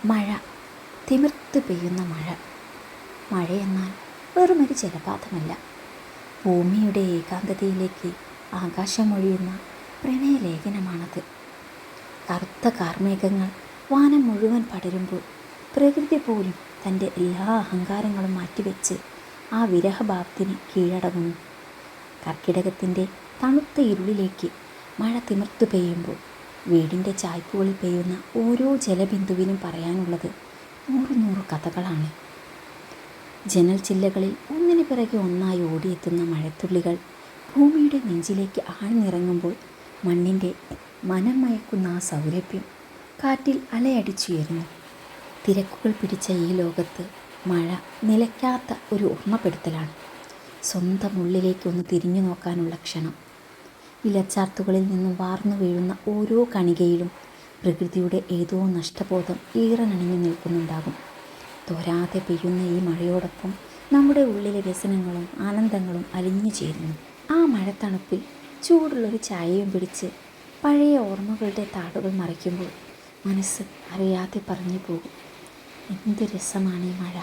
മഴ, തിമിർത്ത് പെയ്യുന്ന മഴ. മഴയെന്നാൽ വെറുമൊരു ജലപാതമല്ല, ഭൂമിയുടെ ഏകാന്തതയിലേക്ക് ആകാശമൊഴിയുന്ന പ്രണയലേഖനമാണത്. കറുത്ത കാർമേഘങ്ങൾ വാനം മുഴുവൻ പടരുമ്പോൾ പ്രകൃതി പോലും തൻ്റെ എല്ലാ അഹങ്കാരങ്ങളും മാറ്റിവെച്ച് ആ വിരഹഭാവത്തിന് കീഴടങ്ങുന്നു. കർക്കിടകത്തിൻ്റെ തണുത്ത ഇരുളിലേക്ക് മഴ തിമിർത്തു പെയ്യുമ്പോൾ വീടിൻ്റെ ചായ്പുകളിൽ പെയ്യുന്ന ഓരോ ജലബിന്ദുവിനും പറയാനുള്ളത് നൂറ് കഥകളാണ്. ജനൽ ചില്ലകളിൽ ഒന്നിനു പിറകെ ഒന്നായി ഓടിയെത്തുന്ന മഴത്തുള്ളികൾ ഭൂമിയുടെ നെഞ്ചിലേക്ക് ആഴ്ന്നിറങ്ങുമ്പോൾ മണ്ണിൻ്റെ മനം മയക്കുന്ന ആ സൗരഭ്യം കാറ്റിൽ അലയടിച്ചുയരുന്നു. തിരക്കുകൾ പിടിച്ച ഈ ലോകത്ത് മഴ നിലയ്ക്കാത്ത ഒരു ഓർമ്മപ്പെടുത്തലാണ്. സ്വന്തം ഉള്ളിലേക്കൊന്ന് തിരിഞ്ഞു നോക്കാനുള്ള ക്ഷണം. ഇലച്ചാർത്തുകളിൽ നിന്നും വാർന്നു വീഴുന്ന ഓരോ കണികയിലും പ്രകൃതിയുടെ ഏതോ നഷ്ടബോധം ഈറനണിഞ്ഞു നിൽക്കുന്നുണ്ടാകും. തോരാതെ പെയ്യുന്ന ഈ മഴയോടൊപ്പം നമ്മുടെ ഉള്ളിലെ വ്യസനങ്ങളും ആനന്ദങ്ങളും അലിഞ്ഞു ചേരുന്നു. ആ മഴത്തണുപ്പിൽ ചൂടുള്ളൊരു ചായയും പിടിച്ച് പഴയ ഓർമ്മകളുടെ താടുകൾ മറിക്കുമ്പോൾ മനസ്സ് അറിയാതെ പറഞ്ഞു പോകും, എന്ത് രസമാണ് ഈ മഴ.